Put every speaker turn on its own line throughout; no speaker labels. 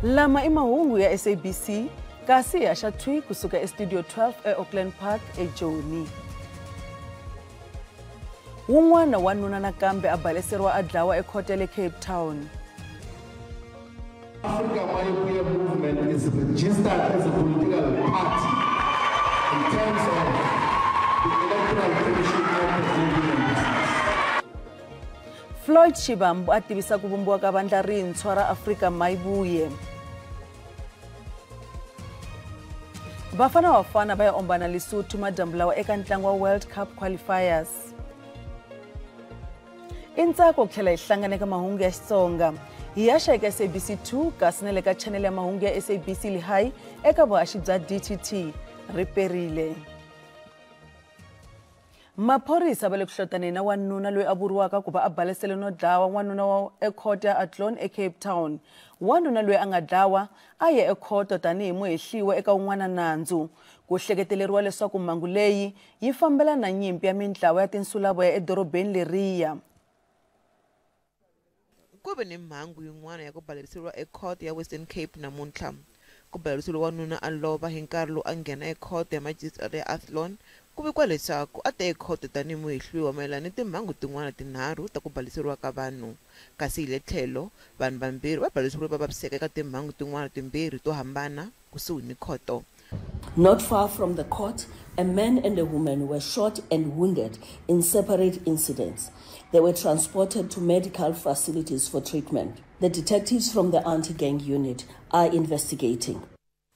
Lama i mahungu ya SABC kasi yaxa thwi kusuka eStudio 12 eAuckland Park eJoni. Wun'wana wanuna nakambe a baleseriwa a dlawa ekhoto ya le Cape Town.
Africa My movement is registered as a political party in terms of the Electoral Commission Act.
Floyd Shivambu a tivisa ku vumbiwa ka vandla rintshwa ra Africa Mayibuye. Bafana Bafana va ya ombana Lesotho majambu lawa eka ntlangu wa World Cup qualifiers. Intsako tlhela hi hlangana eka mahungu ya Xitsonga. Hi yaxa eka SABC 2 kasi na le ka channel ya mahungu ya SABC Lehigh eka vuhaxi bya DTT riperile. Maphorisa va le ku hlotaneni na wanuna loyi a vuriwaka ku va a balesele no dlawa wanuna wa ekhoto ya Athlone eCape Town. Wanuna loyi a nga dlawa a ya ekhoto tanihi muhehliwa eka un'wana nandzu. Ku hleketeleriwa leswaku mhangu leyi yi fambelana na nyimpi ya mintlawa ya tinsulavoya edorobeni leriya.
Ku ve ni mhangu yin'wana ya ku baleseriwa ekhoto ya Western Cape namuntlha. Ku baleseriwa wanuna a lova hi nkarhi lowu a nghena ekhoto ya Magistrate ya Athlone. Ku vikwa leswaku a te ekhoto tanihi muhehliwa mayelana ni timhangu tin'wana tinharhu ta ku baleseriwa ka vanhu. Kasi hi le tlhelo vanhu vambirhi va baleseriwe va vaviseka eka timhangu tin'wana timbirhi to hambana kusuhi ni khoto.
Not far from the court, a man and a woman were shot and wounded in separate incidents. They were transported to medical facilities for treatment. The detectives from the anti-gang unit are investigating.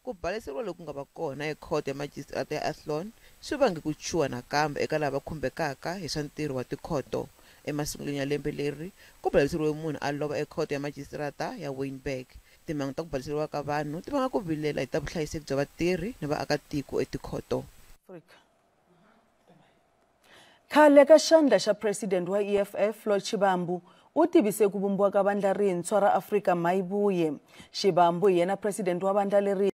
Ku baleseriwa loku nga va kona ekhoto ya Magistrate ya Athlone swi vange ku chuha nakambe eka lava khumbekaka hi swa ntirho wa tikhoto. Emasungulweni ya lembe leri ku baleseriwe munhu a lova ekhoto ya Magistrata ya Wynberg. Timhangu ta ku baleseriwa ka vanhu ti vanga ku vilela hi ta vuhlayiseki bya vatirhi ni vaakatiko etikhoto.
Khale ka xandla xa president wa EFF Floyd Shivambu u tivise ku vumbiwa ka vandla rintshwa ra Africa Mayibuye. Shivambu yena president wa vandla leri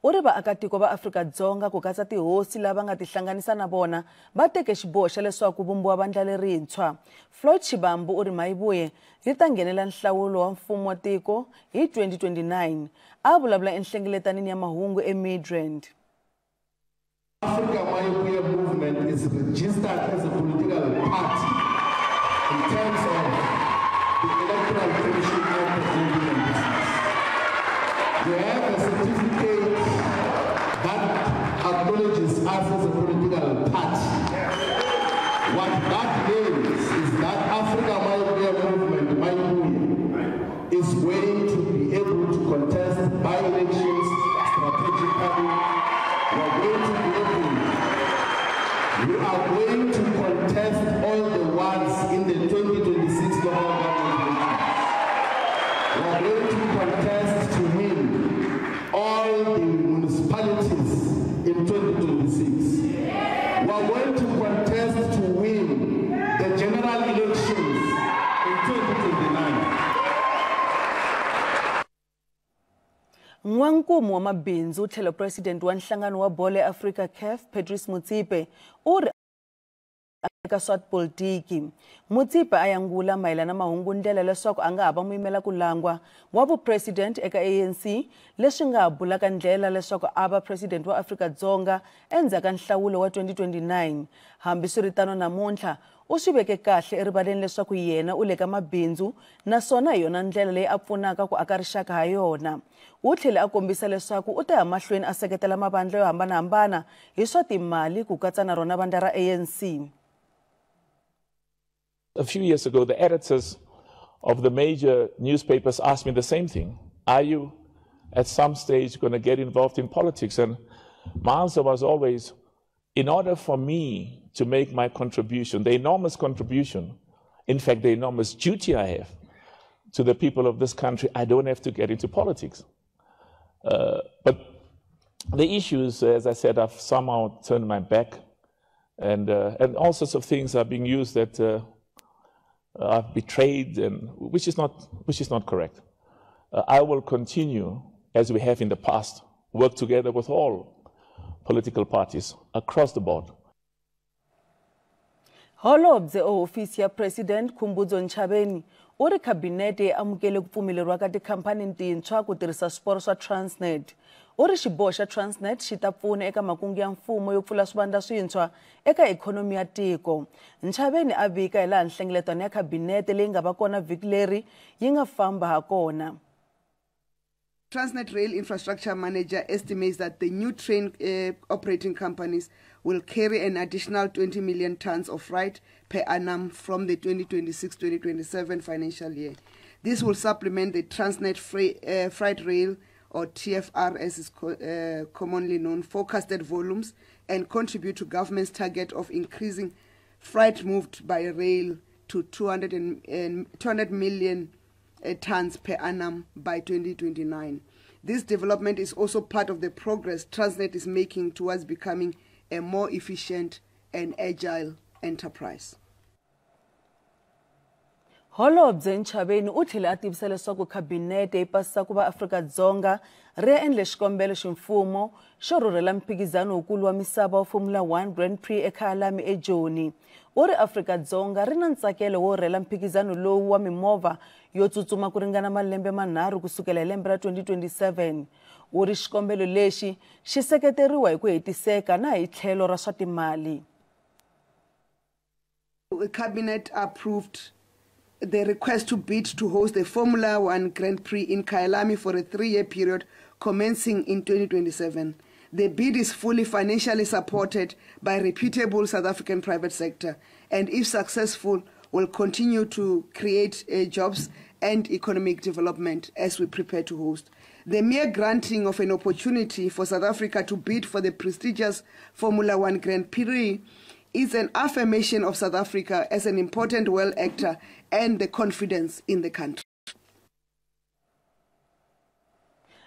u ri vaakatiko va Afrika-Dzonga ku katsa tihosi lava nga tihlanganisa na vona va teke xiboho xa leswaku vumbiwa vandla lerintshwa. Floyd Shivambu u ri Mayibuye ri ta nghenela nhlawulo wa mfumo wa tiko hi 2029. A vulavula enhlengeletanini ya mahungu eMidrand.
Africa My movement is registered as a political party in terms of the Electoral Commission Act. We have a certificate that acknowledges us as a political party. What that means is that Africa My movement is going to be able to contest by-elections strategically. We are going to contest all the ones in the 2026 local government elections. We are going to contest to win all the municipalities in 2026. We are going to contest to win the general elections in 2029.
N'wankumu wa mabindzu tlhelo president wa nhlangano wa bolo ya Africa CAF Patrice Motsepe u ri eka swa politiki. Motsepe a yangula mayelana mahungu ndlela leswaku a nga ha va muyimela ku langwa wa vupresident eka ANC leswi nga bulaka ndlela leswaku a va president wa Afrika-Dzonga endzhaku ka nhlawulo wa 2029. Hambi swi ri tano namuntlha u swi veke kahle erivaleni leswaku yena u le ka mabindzu naswona hi yona ndlela leyi a pfunaka ku aka rixaka ha yona. U tlhele a kombisa leswaku u ta ya mahlweni a seketela mavandla yo hambanahambana hi swa timali ku katsa na rona vandla ra ANC.
A few years ago, the editors of the major newspapers asked me the same thing. Are you at some stage going to get involved in politics? And my answer was always, in order for me to make my contribution, the enormous contribution, in fact, the enormous duty I have to the people of this country, I don't have to get into politics. But the issues, as I said, I've somehow turned my back, and all sorts of things are being used that I've betrayed, and which is not correct. I will continue, as we have in the past, work together with all political parties across the board.
Holobye ofisi ya President Khumbudzo Ntshavheni u ri khabinete yi amukele ku pfumeleriwa ka tikhampani tintshwa ku tirhisa swiporo swa Transnet. U ri xiboho xa Transnet xi ta pfuna eka makungu ya mfumo yo pfula swivandla swintshwa eka ikhonomi ya tiko. Nchaveni a vika hi laha nhlengeletano ya khabinete leyi nga va kona vhiki leri yi nga famba ha kona.
Transnet Rail Infrastructure Manager estimates that the new train operating companies will carry an additional 20 million tons of freight per annum from the 2026-2027 financial year. This will supplement the Transnet Freight Rail, or TFR as is commonly known, forecasted volumes and contribute to government's target of increasing freight moved by rail to 200 million tons per annum by 2029. This development is also part of the progress Transnet is making towards becoming a more efficient and agile enterprise.
Holobye Nchaveni u tlhela a tivisa leswaku khabinete yi pasisa ku va Afrika-Dzonga ri ya endle xikombelo ximfumo xo rhurhela mphikizano wukulu wa misava wa Formula 1 Grand Prix eKhalami eJoni. U ri Afrika-Dzonga ri na ntsakelo wo rhurhela mphikizano lowu wa mimovha yo tsutsuma ku ringana malembe manharhu kusukela hi lembe ra 2027. U ri xikombelo lexi xi seketeriwa hi ku hetiseka na hi tlhelo ra swa timali.
The cabinet approved the request to bid to host the Formula 1 Grand Prix in Kyalami for a 3-year period commencing in 2027. The bid is fully financially supported by reputable South African private sector and, if successful, will continue to create jobs and economic development as we prepare to host. The mere granting of an opportunity for South Africa to bid for the prestigious Formula 1 Grand Prix is an affirmation of South Africa as an important world actor and the confidence in the country.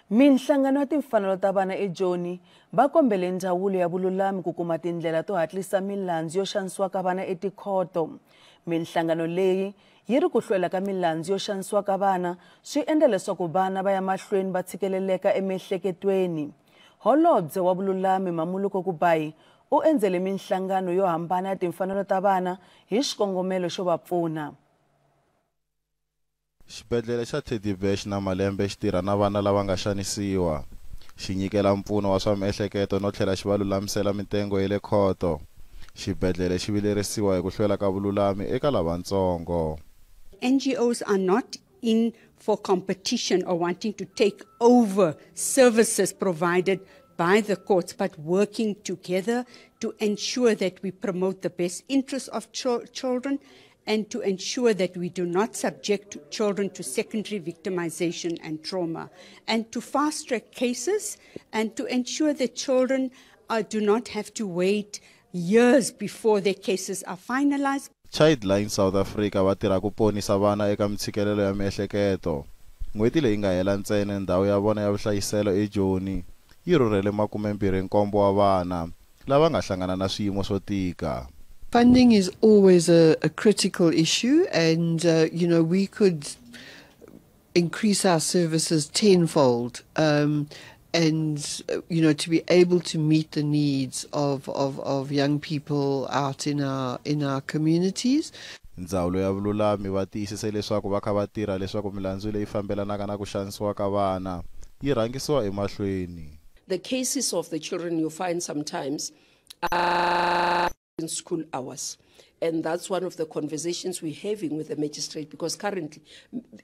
Minhlangano ya timfanelo ta vana eJoni va kombele ndzawulo ya vululami ku kuma tindlela to hatlisa milandzu yo xanisiwa ka vana etikhoto. Minhlangano leyi yi ri ku hlwela ka milandzu yo xanisiwa ka vana swi endla leswaku vana va ya mahlweni va tshikeleleka emiehleketweni. Holobye wa vululami Mamuluko Kubayi u endzele minhlangano yo hambana ya timfanelo ta vana hi xikongomelo xo va pfuna.
Xibedhlele xa Teddy Bear na malembe xi tirha na vana lava nga xanisiwa. Xi nyikela mpfuno wa swa miehleketo no tlhela xi va lulamisela mitengo ya le khoto. Xibedhlele xi vilerisiwa hi ku hlwela ka vululami eka lavatsongo.
NGOs are not in for competition or wanting to take over services provided by the courts, but working together to ensure that we promote the best interests of children and to ensure that we do not subject children to secondary victimization and trauma, and to fast-track cases and to ensure that children do not have to wait years before their cases are finalized.
Childline South Africa va tirha ku ponisa vana eka mitshikelelo ya miehleketo. N'hweti leyi nga hela ntsena ndhawu ya vona ya vuhlayiselo eJoni yi rhurhele 27 wa vana lava nga hlangana na swiyimo swo tika.
Funding is always a critical issue, and we could increase our services tenfold, and to be able to meet the needs of young people out in our communities.
Ndzawulo ya vululami va tiyisise leswaku va kha va tirha leswaku milandzu leyi fambelanaka na ku xanisiwa ka vana yi rhangisiwa emahlweni.
The cases of the children you find sometimes are in school hours. And that's one of the conversations we're having with the magistrate, because currently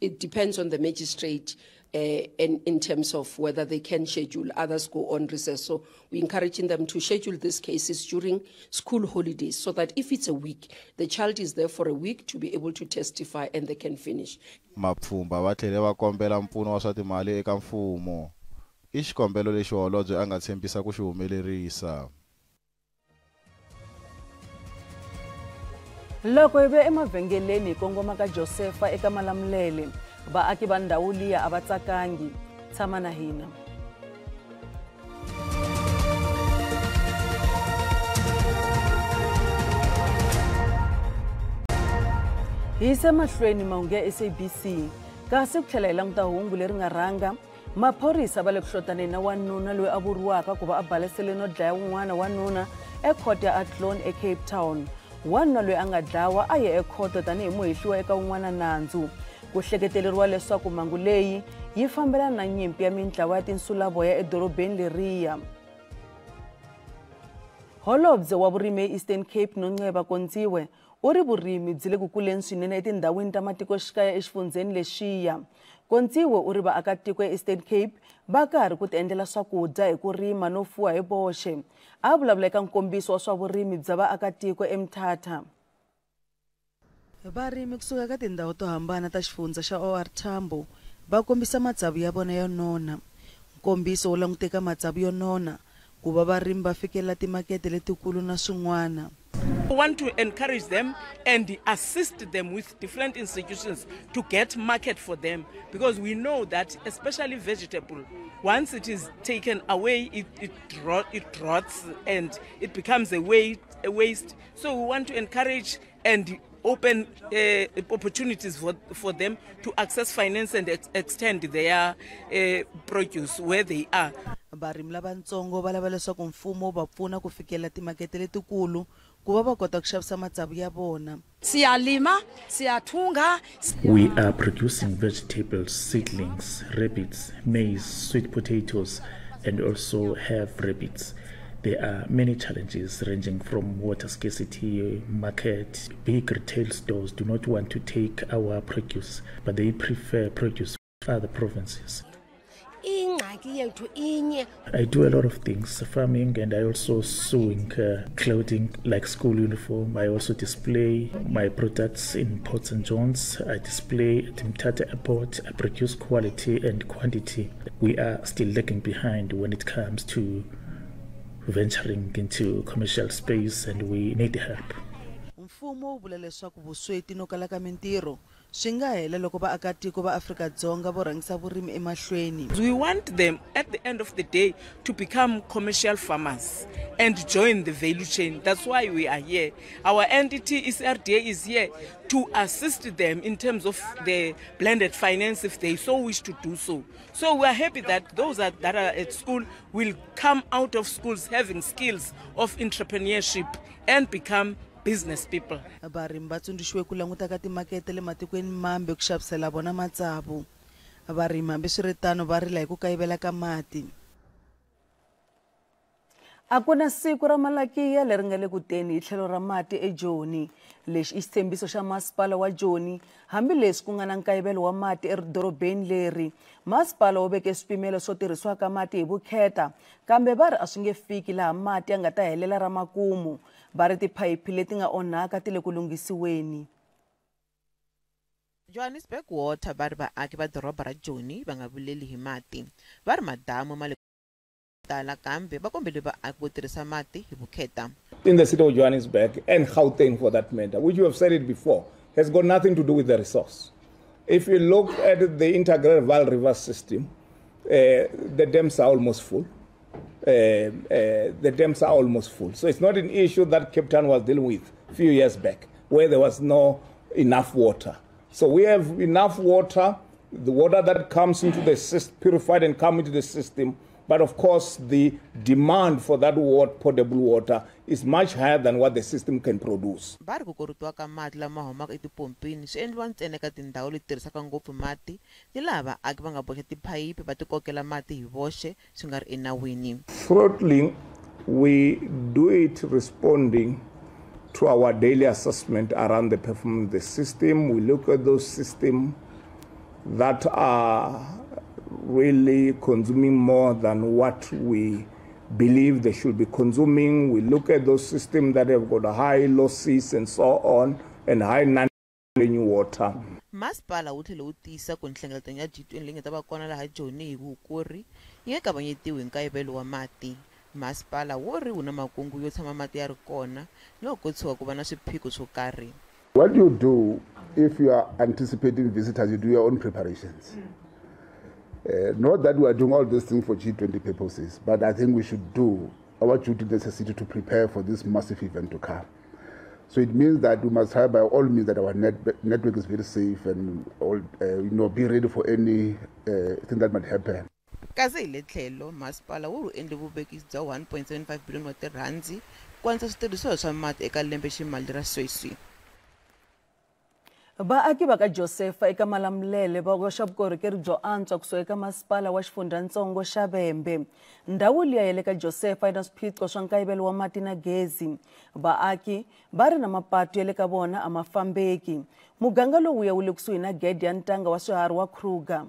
it depends on the magistrate in terms of whether they can schedule. Others go on recess. So we're encouraging them to schedule these cases during school holidays so that if it's a week, the child is there for a week to be able to testify and they can finish.
Mapfumba va tlhele va kombela mpfuno wa swa timali eka mfumo. I xikombelo lexi holobye a nga tshembisa ku xi humelerisa.
Loko hi ve emavhengeleni hi kongoma ka Josepha eka Malamulele, vaaki va ndhawu liya a va tsakangi. Tshama na hina. Hi se mahlweni mahungu ya SABC, kasi ku tlhela hi languta hungu leri nga rhanga. Maphorisa va le ku hlotaneni na wanuna loyi a vuriwaka ku va a balesele no dlaya wun'wana wanuna ekhoto ya Athlone eCape Town. Wanuna loyi a nga dlawa a ye ekhoto tanihi muhehliwa eka wun'wana nandzu. ku hleketeleriwa leswaku mhangu leyi yi fambelana na nyimpi ya mintlawa ya tinsulavoya edorobeni leriya. Holobye wa vurimi eEastern Cape Nongceba Konziwe u ri vurimi byi le ku kuleni swinene etindhawini ta matikoxikaya exifundzeni lexiya. Konziwe u ri vaakatiko eEastern Cape va karhi ku tiendlela swakudya hi ku rima no fuwa hi voxe. A vulavula eka nkombiso wa swa vurimi bya vaakatiko eMthatha. Varimi kusuka ka tindhawu to hambana ta xifundza xa OR Tambo va kombisa matsavu ya vona yo nona. Nkombiso wu languteka matsavu yo nona ku va varimi va fikelela timakete letikulu na swin'wana.
We want to encourage them and assist them with different institutions to get market for them, because we know that especially vegetable, once it is taken away, it rots and it becomes a waste. So we want to encourage and open opportunities for them to access finance and extend their produce where they are.
Varimi lavatsongo va lava leswaku mfumo va pfuna ku fikelela timakete letikulu ku va va kota ku xavisa matsavu ya vona.
We are producing vegetables, seedlings, rabbits, maize, sweet potatoes, and also have rabbits. There are many challenges ranging from water scarcity, market. Big retail stores do not want to take our produce, but they prefer produce from other provinces. I do a lot of things, farming, and I also sewing clothing like school uniform. I also display my products in Ports and Johns. I display at Mthatha Airport. I produce quality and quantity. We are still lagging behind when it comes to venturing into commercial space, and we need help.
Mfumo wu vula leswaku vusweti no kala ka mintirho swi nga hela loko vaakatiko va Afrika-Dzonga vo rhangisa vurimi emahlweni.
We want them at the end of the day to become commercial farmers and join the value chain. That's why we are here. Our entity SRDA is here to assist them in terms of the blended finance if they so wish to do so. So we are happy that those that are at school will come out of schools having skills of entrepreneurship and become business people.
Varimi va tsundzuxiwe ku languta ka timakete le matikweni mambe ku xavisela vona matsavu. Varimi hambiswiritano va rila hi ku kayivela ka mati. A ku na siku ra malakiya leri nga le ku teni hi tlhelo ra mati eJoni. Lexi i xitshembiso xa masipala wa Joni, hambileswi ku nga na nkayivelo wa mati edorobeni leri. Masipala wu veke swipimelo swo tirhisiwa ka mati hi vukheta, kambe va ri a swi nge fiki laha mati ya nga ta helela ra makumu. Va ri tiphayiphi leti nga onhaka ti le ku lunghisiweni.
Johannesburg Water va ri vaaki va doroba ra Joni va nga vileli hi mati. Va ri madamu ma le tala kambe va kombele vaaki vo tirhisa mati hi vukheta.
In the city of Johannesburg and Gauteng for that matter, which you have said it before, has got nothing to do with the resource. If you look at the Integral Vaal River system, the dams are almost full. The dams are almost full. So it's not an issue that Cape Town was dealing with a few years back, where there was no enough water. So we have enough water, the water that comes into the system, purified and come into the system. But of course, the demand for that water, potable water, is much higher than what the system can produce.
Vari ku korutiwa ka mati lama humaka etipompini swi endliwa ntsena ka tindhawu leti tirhisaka ngopfu mati ni laha vaaki va nga boxa tiphayiphi va tikokela mati hi voxe swi nga ri enawini.
Throttling, we do it responding to our daily assessment around the performance of the system. We look at those systems that are really consuming more than what we believe they should be consuming. We look at those systems that have got high losses and so on, and high non-clean water.
Masipala wu tlhela wu tiyisa ku nhlengeletano ya G20 leyi nga ta va kona laha Joni hi vukuri yi nga kavanyetiwi hi nkayivelo wa mati. Masipala wu ri wu na makungu yo tshama mati ya ri kona loko ko tshuka ku va na swiphiqo swo karhi.
What you do if you are anticipating visitors, you do your own preparations. Not that we are doing all these things for G20 purposes, but I think we should do our duty necessary to prepare for this massive event to come. So it means that we must have by all means that our network is very safe and all, be ready for any thing that might happen.
Kasi hi le tlhelo masipala wu endle vuvekisi bya 1.75 billion wa tirhandzi ku antswisa switirhisiwa swa mati eka lembe ximali ra sweswi.
Vaaki va ka Josefa eka Malamulele va koxa vukorhokeri byo antswa kusuka eka masipala wa xifundzatsongo xa Vhembe. Ndhawu liya ya le ka Josefa yi na swiphiqo swa nkayivelo wa mati na gezi. Vaaki va ri na mapatu ya le ka vona a ma fambeki. Muganga lowuya wu le kusuhi na gede ya ntanga wa swiharhi wa Kruger.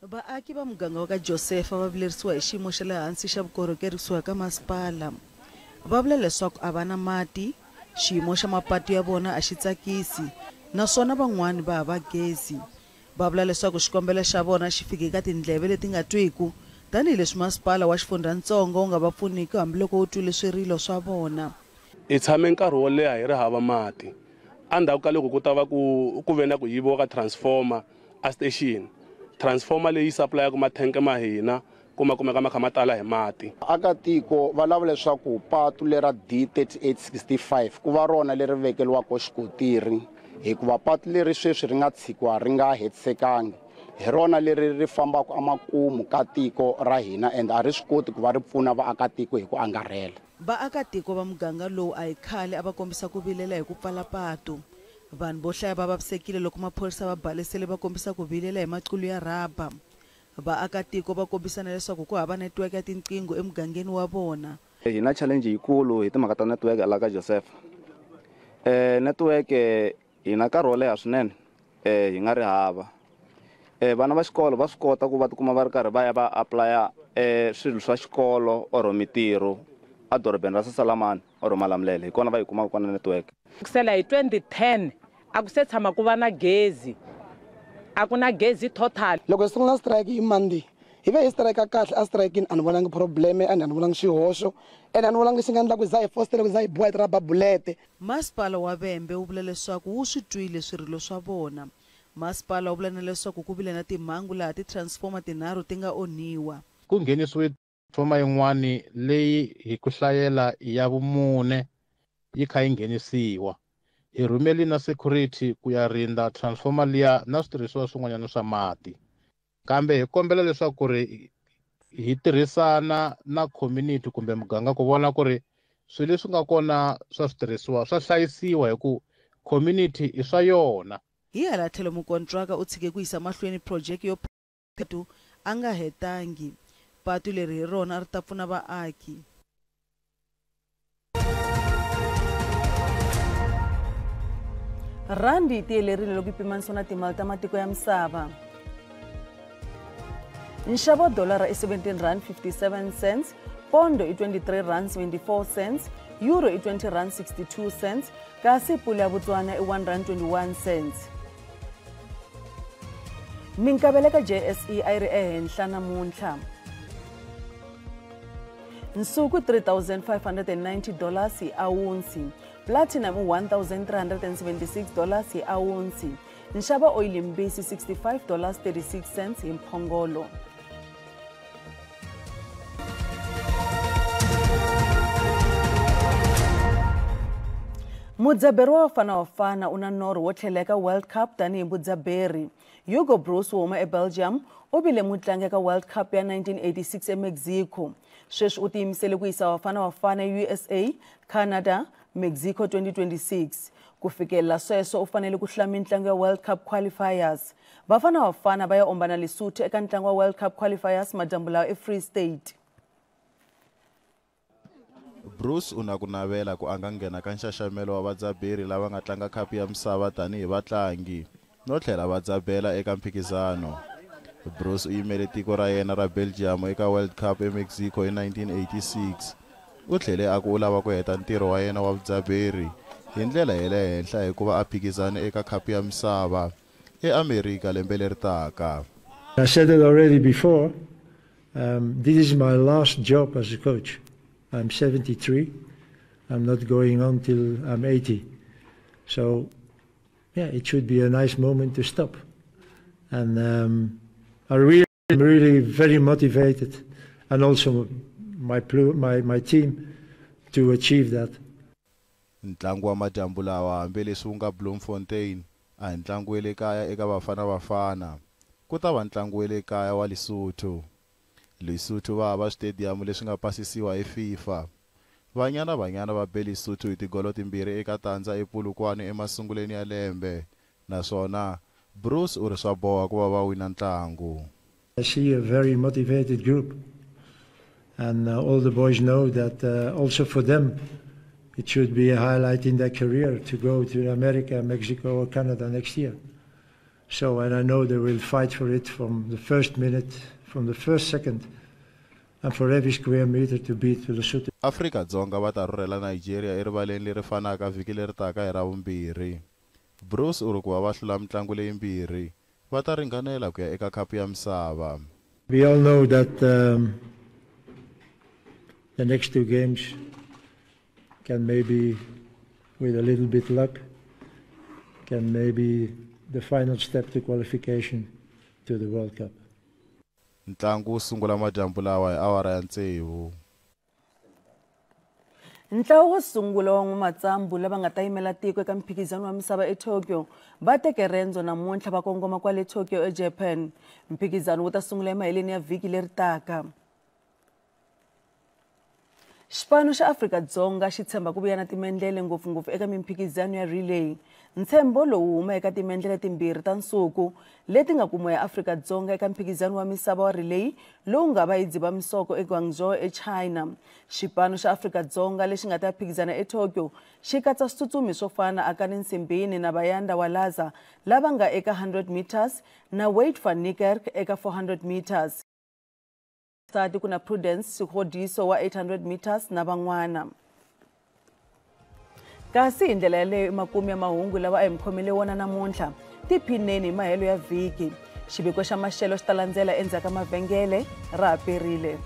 Vaaki va muganga wa ka Josefa va vilerisiwa hi xiyimo xa le hansi xa vukorhokeri kusuka ka masipala. Va vula leswaku a va na mati, xiyimo xa mapatu ya vona a xi tsakisi, naswona van'wani va hava gezi. Va vula leswaku xikombelo xa vona xi fike eka tindleve leti nga twiku, tanihileswi masipala wa xifundzatsongo wu nga va pfuniki hambiloko wu twile swirilo swa vona.
Hi tshame nkarhi wo leha hi ri hava mati. Endzhaku ka loko ku ta va ku ve na ku yiviwa ka transformer a station. Transformer leyi supplyaka mathenke ma hina kuma kumeka ma kha ma tala hi mati.
Akatiko va lava leswaku patu lera D3865 ku va rona leri vekeliwaka xikotiri, hikuva patu leri sweswi ri nga tshikiwa ri nga hetisekangi. Hi rona leri ri fambaka amakumu ka tiko ra hina and a ri swi koti ku va ri pfuna vaakatiko hi ku angarhela.
Vaakatiko va muganga lowu a hi khale a va kombisa ku vilela hi ku pfala patu. Vanhu vo hlaya va vavisekile loko maphorisa va balesele va kombisa ku vilela hi maqulu ya rhaba. Vaakatiko va kombisana leswaku ku hava network ya tinqingho emugangeni wa vona.
Hi na challenge yikulu hi timhaka ta network la ka Josefa. Network hi na nkarhi wo leha swinene hi nga ri hava. Vana va xikolo va swi kota ku va tikuma va ri karhi va ya va applya swilo swa xikolo or mitirho adorobeni ra Sasalamani or Malamulele, hi kona va yi kumaka kona network.
Kusela hi 2010 a ku se tshama ku va na gezi, a ku na gezi total.
Loko hi sungula strike hi Monday hi ve hi strike kahle, a strike a ni vonangi probleme and a ni vonangi xihoxo and a ni vonangi xi nga endla ku za hi fostele ku za hi boha ra babulete.
Masipala wa Vhembe wu vula leswaku wu swi twile swirilo swa vona. Masipala wu vula na leswaku ku vile na timhangu laha ti-transformer tinharhu ti nga onhiwa.
Ku nghenisiwe transformer yin'wani leyi hi ku hlayela ya vumune yi kha yi nghenisiwa. Hi rhumeli na security ku ya rinda transformer liya na switirhisiwa swin'wanyana swa mati. Kambe hi kombela leswaku ri hi tirhisana na community kumbe muganga ku vona ku ri swilo leswi nga kona swa switirhisiwa swa hlayisiwa hi ku community i swa yona.
Hi hala tlhelo mukontraka u tshike ku yisa mahlweni project yo patu a nga hetangi. Patu leri hi rona ri ta pfuna vaaki. Randi yi tiyelerile loko yi pimanisiwa na timali ta matiko ya misava. Nxavo wa dolara i 17 rand 57 cents, pondo i 23 rand 74 cents, euro i 20 rand 62 cents, kasi pula ya Botswana i 1 rand 21 cents. Minkavelo ka JSE a yi ri ehenhla namuntlha. Nsuku $3,590 hi awunsi, platinum $1,376 hi awunsi, nxavo oil mbisi $65.36 hi mphongolo. Mudzaberi wa Bafana una norho wo tlheleka World Cup tanihi mudzaberi. Hugo Broos wo huma eBelgium u vile mutlangi eka World Cup ya 1986 eMexico. Sweswi u tiyimisele ku yisa Bafana USA, Canada, Mexico 2026. Ku fikelela sweswo u fanele ku hlula mitlangu ya World Cup qualifiers. Bafana va ya ombana Lesotho eka ntlangu wa World Cup qualifiers madyambu lawa eFree State.
Bruce una ku navela ku anga nghena ka nxaxamelo wa vadzaberi lava nga tlanga khapu ya misava tanihi vatlangi no tlhela va dzabela eka mphikizano. Bruce u yimele tiko ra yena ra Belgium eka World Cup eMexico hi 1986. U tlhele a ku u lava ku heta ntirho wa yena wa vudzaberi hi ndlela ya le henhla hikuva a phikizana eka khapu ya misava eAmerika lembe leri taka.
I said it already before, this is my last job as a coach. I'm 73. I'm not going on till I'm 80. So, yeah, it should be a nice moment to stop. And I'm really very motivated, and also my team to achieve that.
Ntlangu wa madyambu lawa hambileswi wu nga Bloemfontein a hi ntlangu wa le kaya eka Bafana. Ku ta va ntlangu wa le kaya wa Lesotho. Lesotho va hava stadium leswi nga pasisiwa hi FIFA. Banyana va beli Lesotho hi tigolo timbirhi eka tandza ePolokwane emasunguleni ya lembe. Naswona Bruce u ri swa boha ku va va wina ntlangu.
I see a very motivated group, and all the boys know that also for them it should be a highlight in their career to go to America, Mexico or Canada next year. So, and I know they will fight for it from the first minute, from the first second, and for every square meter to beat Lesotho.
Afrika-Dzonga va ta rhurhela Nigeria erivaleni leri fanaka vhiki leri taka hi Ravumbirhi. Bruce u ri ku va hlula mitlangu leyimbirhi va ta ringanela ku ya eka khapu ya misava.
We all know that the next two games can maybe, with a little bit luck, can maybe the final step to qualification to the World Cup.
Ntlangu wu sungula madyambu lawa hi awara ya 6.
Ntlawa wo sungula wa n'wamatsambu lava nga ta yimela tiko eka mphikizano wa misava eTokyo va teke rendzo namuntlha va kongoma kwale Tokyo eJapan. Mphikizano wu ta sungula emaheleni ya vhiki leri taka. Xipano xa Afrika-Dzonga xi tshemba ku vuya na timendlele ngopfungopfu eka mimphikizano ya relay. Ntshembo lowu huma eka timendlele timbirhi ta nsuku leti nga kumiwa ya Afrika-Dzonga eka mphikizano wa misava wa relay lowu nga va hi Dzivamisoko eGuangzhou eChina. Xipano xa Afrika-Dzonga lexi nga ta phikizana eTokyo xi katsa switsutsumi swo fana Akani Nsimbini na Bayanda Walaza lava nga eka 100 meters na Wade van Niekerk eka 400 meters. Sati kuna Prudence Sikhodiso wa 800 meters na van'wana. Kasi indlela yaleyo makumi ya mahungu lawa a hi mkhomele wona namuntlha tiphineni hi mahelo ya vhiki. Xiviko xa maxelo xi ta landzela endzhaku ka mavhengele ra ha perile.